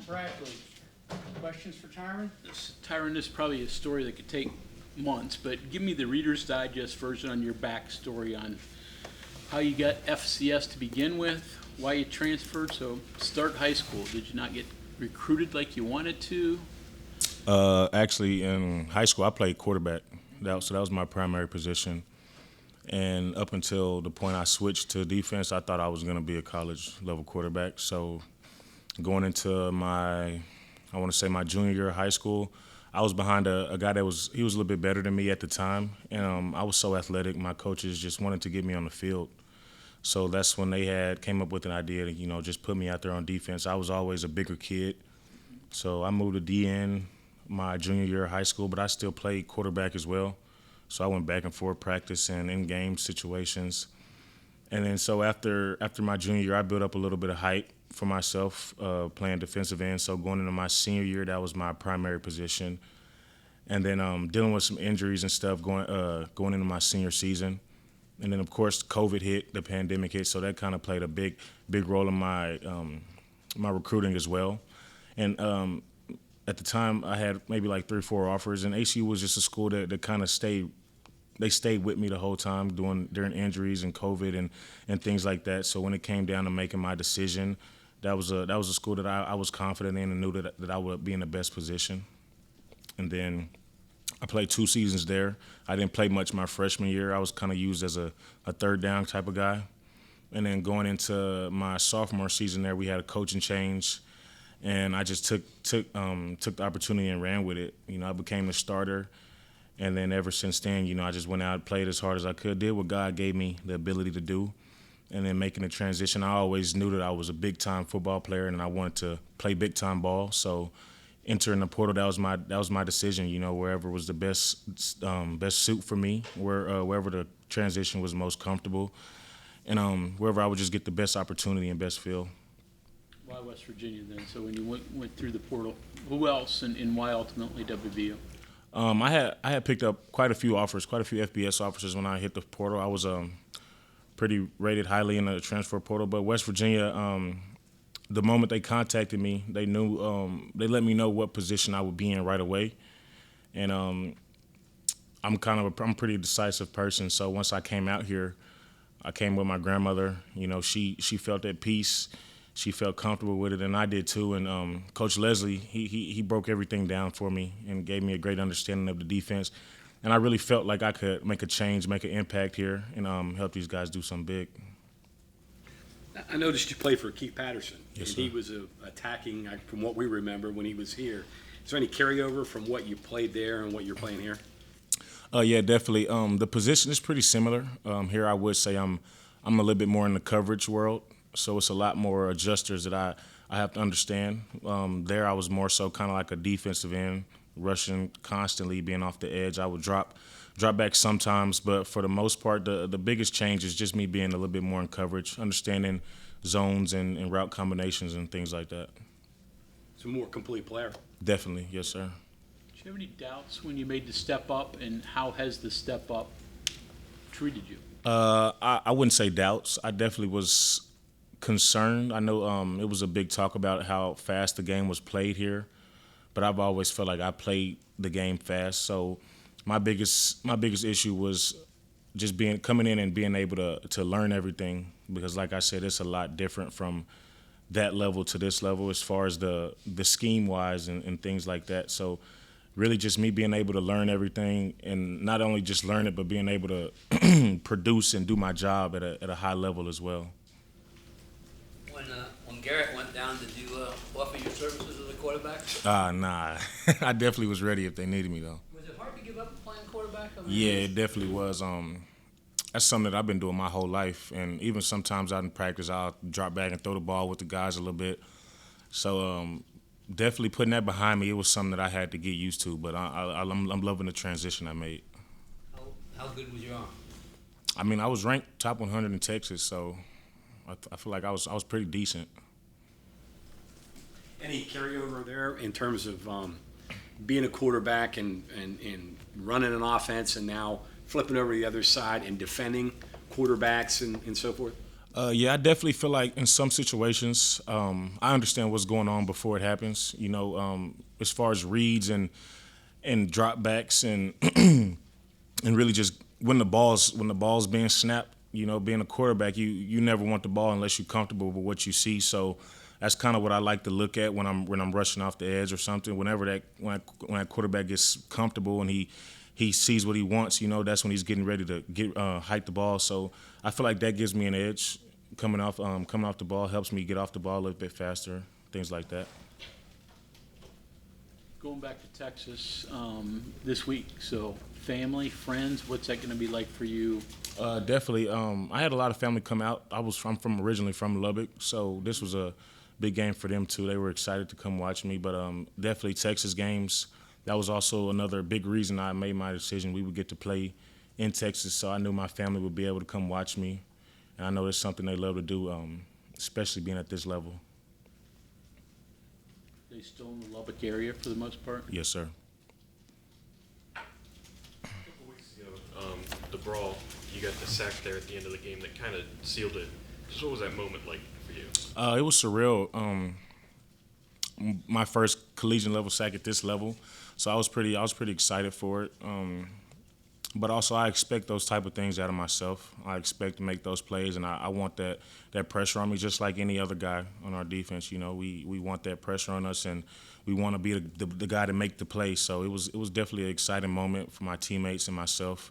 Bradley. Questions for Tyrin? Tyrin, this is probably a story that could take months, but give me the Reader's Digest version on your backstory on how you got FCS to begin with, why you transferred. So start high school. Did you not get recruited like you wanted to? Actually, in high school, I played quarterback. So that was my primary position. And up until the point I switched to defense, I thought I was going to be a college-level quarterback. So going into my junior year of high school, I was behind a guy he was a little bit better than me at the time. And I was so athletic, my coaches just wanted to get me on the field. So that's when they came up with an idea to, just put me out there on defense. I was always a bigger kid. So I moved to DN my junior year of high school, but I still played quarterback as well. So I went back and forth practicing in-game situations. And then so after my junior year, I built up a little bit of height for myself, playing defensive end. So going into my senior year, that was my primary position. And then dealing with some injuries and stuff going into my senior season. And then, of course, COVID hit, the pandemic hit, so that kind of played a big role in my recruiting as well. And at the time, I had maybe like 3 or 4 offers, and ACU was just a school that kind of stayed with me the whole time during injuries and COVID and things like that. So when it came down to making my decision, that was a school that I was confident in and knew that I would be in the best position. And then I played 2 seasons there. I didn't play much my freshman year. I was kind of used as a third down type of guy. And then going into my sophomore season there, we had a coaching change, and I just took the opportunity and ran with it. I became the starter, and then ever since then, I just went out, played as hard as I could, did what God gave me the ability to do. And then making the transition, I always knew that I was a big-time football player and I wanted to play big-time ball. So entering the portal, that was my decision. Wherever was the best suit for me, wherever the transition was most comfortable, and wherever I would just get the best opportunity and best feel. Why West Virginia then? So when you went through the portal, who else and why ultimately WVU? I had picked up quite a few FBS offers when I hit the portal. I was pretty rated highly in the transfer portal, but West Virginia, the moment they contacted me, they knew they let me know what position I would be in right away, and I'm a pretty decisive person. So once I came out here, I came with my grandmother. She felt at peace, she felt comfortable with it, and I did too. And Coach Leslie, he broke everything down for me and gave me a great understanding of the defense. And I really felt like I could make a change, make an impact here, and help these guys do something big. I noticed you played for Keith Patterson, yes, and sir. he was attacking, from what we remember, when he was here. Is there any carryover from what you played there and what you're playing here? Yeah, definitely. The position is pretty similar. Here I would say I'm a little bit more in the coverage world, so it's a lot more adjusters that I have to understand. There I was more so kind of like a defensive end, rushing constantly, being off the edge. I would drop back sometimes, but for the most part, the biggest change is just me being a little bit more in coverage, understanding zones and route combinations and things like that. So more complete player. Definitely, yes, sir. Did you have any doubts when you made the step up, and how has the step up treated you? I wouldn't say doubts. I definitely was concerned. I know it was a big talk about how fast the game was played here, but I've always felt like I played the game fast. So my biggest issue was just coming in and being able to learn everything, because like I said, it's a lot different from that level to this level as far as the scheme wise and things like that. So really just me being able to learn everything, and not only just learn it, but being able to produce and do my job at a high level as well. When Garrett went down, did you offer your services as a quarterback? Nah. I definitely was ready if they needed me, though. Was it hard to give up playing quarterback? Yeah, it definitely was. That's something that I've been doing my whole life, and even sometimes out in practice, I'll drop back and throw the ball with the guys a little bit. So definitely putting that behind me, it was something that I had to get used to, but I'm loving the transition I made. How good was your arm? I mean, I was ranked top 100 in Texas, so I feel like I was pretty decent. Any carryover there in terms of being a quarterback and running an offense, and now flipping over to the other side and defending quarterbacks and so forth? Yeah, I definitely feel like in some situations, I understand what's going on before it happens. As far as reads and dropbacks and and really just when the ball's being snapped. Being a quarterback, you never want the ball unless you're comfortable with what you see. So that's kind of what I like to look at when I'm rushing off the edge or something. When that quarterback gets comfortable and he sees what he wants, that's when he's getting ready to hike the ball. So I feel like that gives me an edge coming off the ball, helps me get off the ball a little bit faster, things like that. Going back to Texas this week, so family, friends, what's that going to be like for you? Definitely. I had a lot of family come out. I'm originally from Lubbock, so this was a big game for them too. They were excited to come watch me. But definitely Texas games. That was also another big reason I made my decision. We would get to play in Texas, so I knew my family would be able to come watch me. And I know it's something they love to do, especially being at this level. They still in the Lubbock area for the most part? Yes, sir. A couple weeks ago, the brawl, you got the sack there at the end of the game that kind of sealed it. Just what was that moment like for you? It was surreal. My first collegiate level sack at this level, so I was pretty excited for it. But also, I expect those type of things out of myself. I expect to make those plays, and I want that pressure on me, just like any other guy on our defense. We want that pressure on us, and we want to be the guy to make the play. So it was definitely an exciting moment for my teammates and myself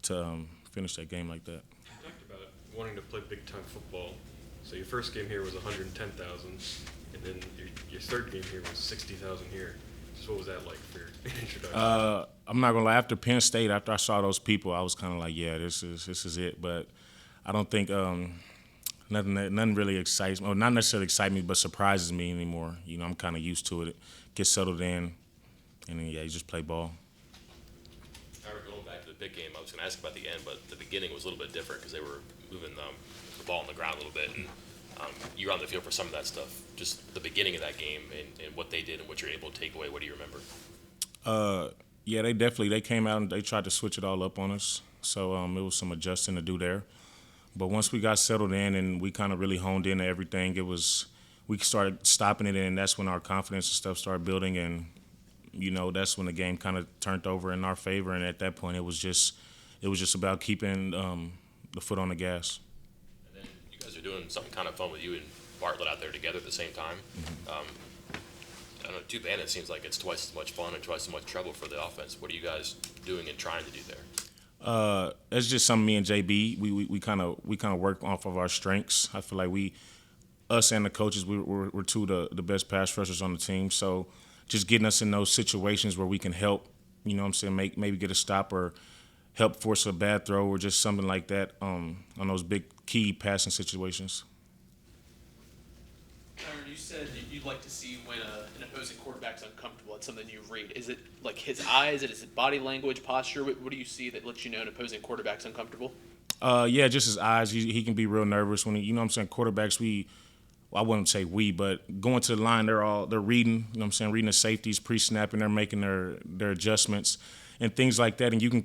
to finish that game like that. You talked about wanting to play big-time football. So your first game here was 110,000, and then your third game here was 60,000 here. So what was that like for your introduction? I'm not gonna lie. After Penn State, after I saw those people, I was kind of like, yeah, this is it. But I don't think nothing really excites me, or not necessarily excites me, but surprises me anymore. I'm kind of used to it. Get settled in, and then you just play ball. Going back to the big game, I was going to ask about the end, but the beginning was a little bit different because they were moving the ball on the ground a little bit, and you were on the field for some of that stuff. Just the beginning of that game and what they did and what you're able to take away. What do you remember? Yeah, they came out and they tried to switch it all up on us. So it was some adjusting to do there. But once we got settled in and we kind of really honed in to everything, we started stopping it, and that's when our confidence and stuff started building, and that's when the game kind of turned over in our favor. And at that point, it was just about keeping the foot on the gas. And then you guys are doing something kind of fun with you and Bartlett out there together at the same time. Mm-hmm. I don't know, two bandits seems like it's twice as much fun and twice as much trouble for the offense. What are you guys doing and trying to do there? It's just something me and JB we kind of work off of our strengths. I feel like us and the coaches, we're two of the best pass rushers on the team. So just getting us in those situations where we can help, maybe get a stop or help force a bad throw or just something like that on those big key passing situations. Tyrin, you said you'd like to see when an opposing quarterback's uncomfortable. It's something you read. Is it like his eyes? Is it body language, posture? What do you see that lets you know an opposing quarterback's uncomfortable? Yeah, just his eyes. He can be real nervous when quarterbacks. I wouldn't say but going to the line, they're reading. Reading the safeties, pre-snap, and they're making their adjustments and things like that. And you can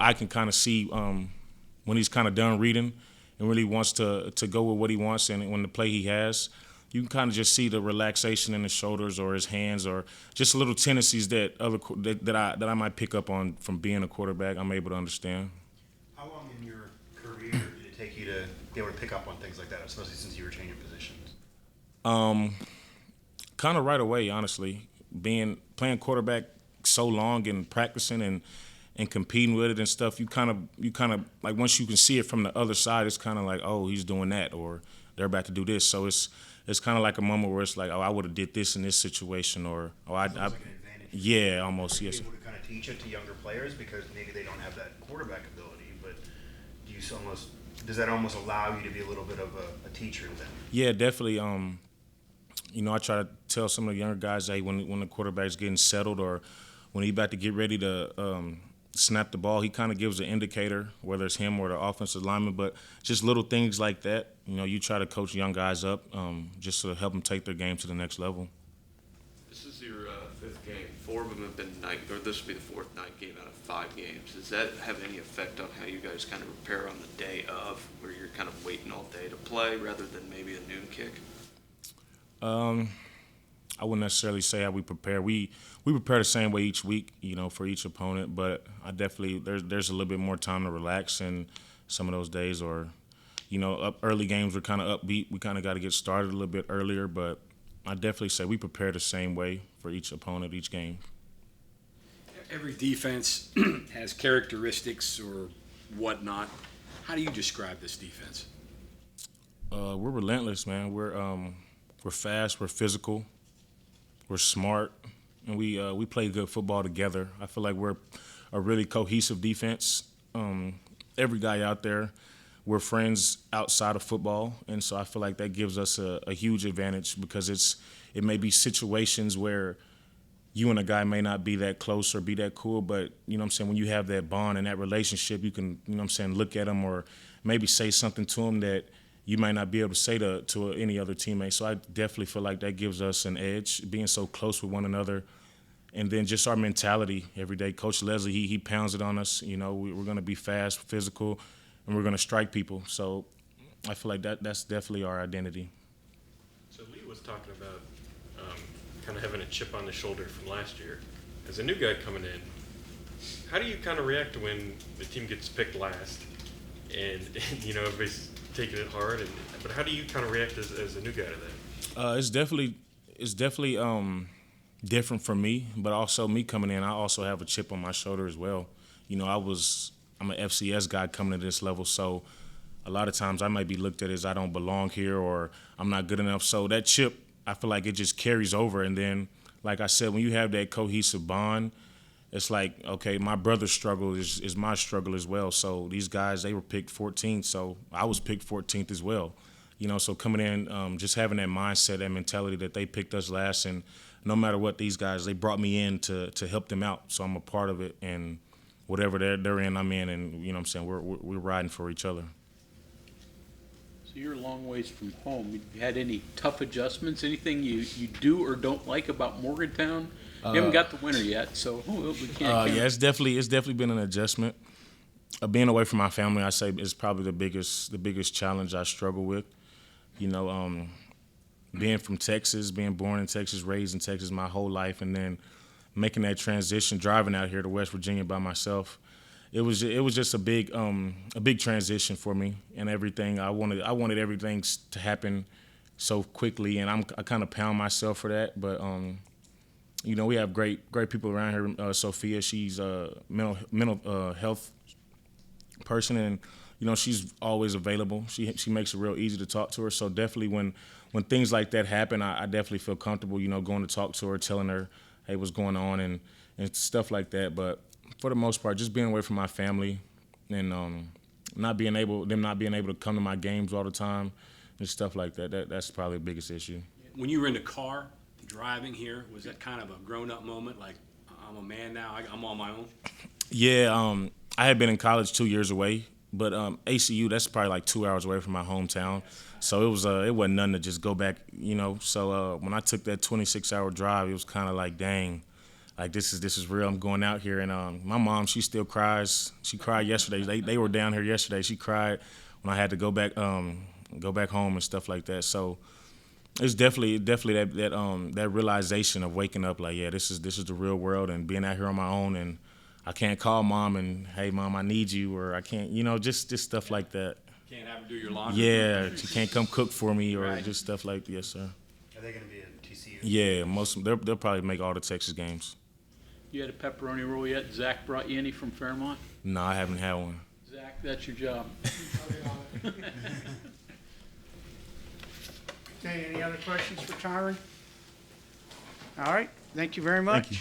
I can kind of see when he's kind of done reading and really wants to go with what he wants, and when the play he has. You can kind of just see the relaxation in his shoulders or his hands, or just little tendencies that I might pick up on from being a quarterback. I'm able to understand. How long in your career did it take you to be able to pick up on things like that, especially since you were changing positions? Kind of right away, honestly. Playing quarterback so long and practicing and competing with it and stuff, you kind of like once you can see it from the other side, it's kind of like, oh, he's doing that, or they're about to do this. So it's kind of like a moment where it's like, oh, I would have did this in this situation, or It's like an advantage. Yeah, almost, yes. Able to kind of teach it to younger players because maybe they don't have that quarterback ability, but does that almost allow you to be a little bit of a teacher then? Yeah, definitely. I try to tell some of the younger guys, hey, when the quarterback's getting settled or when he's about to get ready to snap the ball, he kind of gives an indicator, whether it's him or the offensive lineman, but just little things like that. You try to coach young guys up just to help them take their game to the next level. This is your fifth game. 4 of them have been night, or this will be the 4th night game out of 5 games. Does that have any effect on how you guys kind of prepare on the day of, where you're kind of waiting all day to play rather than maybe a noon kick? I wouldn't necessarily say how we prepare. We prepare the same way each week, for each opponent. But I definitely there's a little bit more time to relax in some of those days. Or, early games we're kind of upbeat. We kind of got to get started a little bit earlier. But I definitely say we prepare the same way for each opponent, each game. Every defense has characteristics or whatnot. How do you describe this defense? We're relentless, man. We're fast. We're physical. We're smart, and we play good football together. I feel like we're a really cohesive defense. Every guy out there, we're friends outside of football, and so I feel like that gives us a huge advantage because it may be situations where you and a guy may not be that close or be that cool, but when you have that bond and that relationship, you can look at them or maybe say something to them that you might not be able to say to any other teammate. So I definitely feel like that gives us an edge, being so close with one another. And then just our mentality every day. Coach Leslie, he pounds it on us. We're going to be fast, physical, and we're going to strike people. So I feel like that's definitely our identity. So Lee was talking about kind of having a chip on the shoulder from last year. As a new guy coming in, how do you kind of react to when the team gets picked last and everybody's taking it hard, but how do you kind of react as a new guy to that? It's definitely different for me, but also me coming in, I also have a chip on my shoulder as well. I'm an FCS guy coming to this level, so a lot of times I might be looked at as I don't belong here or I'm not good enough. So that chip, I feel like it just carries over. And then, like I said, when you have that cohesive bond, it's like, okay, my brother's struggle is my struggle as well. So these guys, they were picked 14th, so I was picked 14th as well. So coming in, just having that mindset, that mentality that they picked us last, and no matter what, these guys, they brought me in to help them out. So I'm a part of it, and whatever they're in, I'm in, and we're riding for each other. So you're a long ways from home. You had any tough adjustments? Anything you do or don't like about Morgantown? You haven't got the winner yet, so we can't count. Yeah, it's definitely been an adjustment. Being away from my family, I say, is probably the biggest challenge I struggle with. Being from Texas, being born in Texas, raised in Texas my whole life, and then making that transition, driving out here to West Virginia by myself, it was just a big transition for me and everything. I wanted everything to happen so quickly, and I kind of pound myself for that, but. We have great people around here. Sophia, she's a mental health person, and she's always available. She makes it real easy to talk to her. So definitely when things like that happen, I definitely feel comfortable, going to talk to her, telling her, hey, what's going on and stuff like that. But for the most part, just being away from my family and not being able to come to my games all the time and stuff like that's probably the biggest issue. When you were in the car driving here, was that kind of a grown-up moment, like I'm a man now, I'm on my own? Yeah, I had been in college 2 years away, but ACU, that's probably like 2 hours away from my hometown, so it wasn't nothing to just go back, So when I took that 26-hour drive, it was kind of like, dang, like this is real. I'm going out here, and my mom, she still cries. She cried yesterday. They were down here yesterday. She cried when I had to go back home and stuff like that. So. It's definitely that realization of waking up like, yeah, this is the real world, and being out here on my own, and I can't call mom and, hey mom, I need you, or I can't, just stuff like that. Can't have her do your laundry. Yeah, she can't come cook for me, or Right. Just stuff like that. Yes, sir. Are they going to be at TCU? Yeah, they'll probably make all the Texas games. You had a pepperoni roll yet? Zach brought you any from Fairmont? No, I haven't had one. Zach, that's your job. Okay, any other questions for Tyrin? All right, thank you very much. Thank you.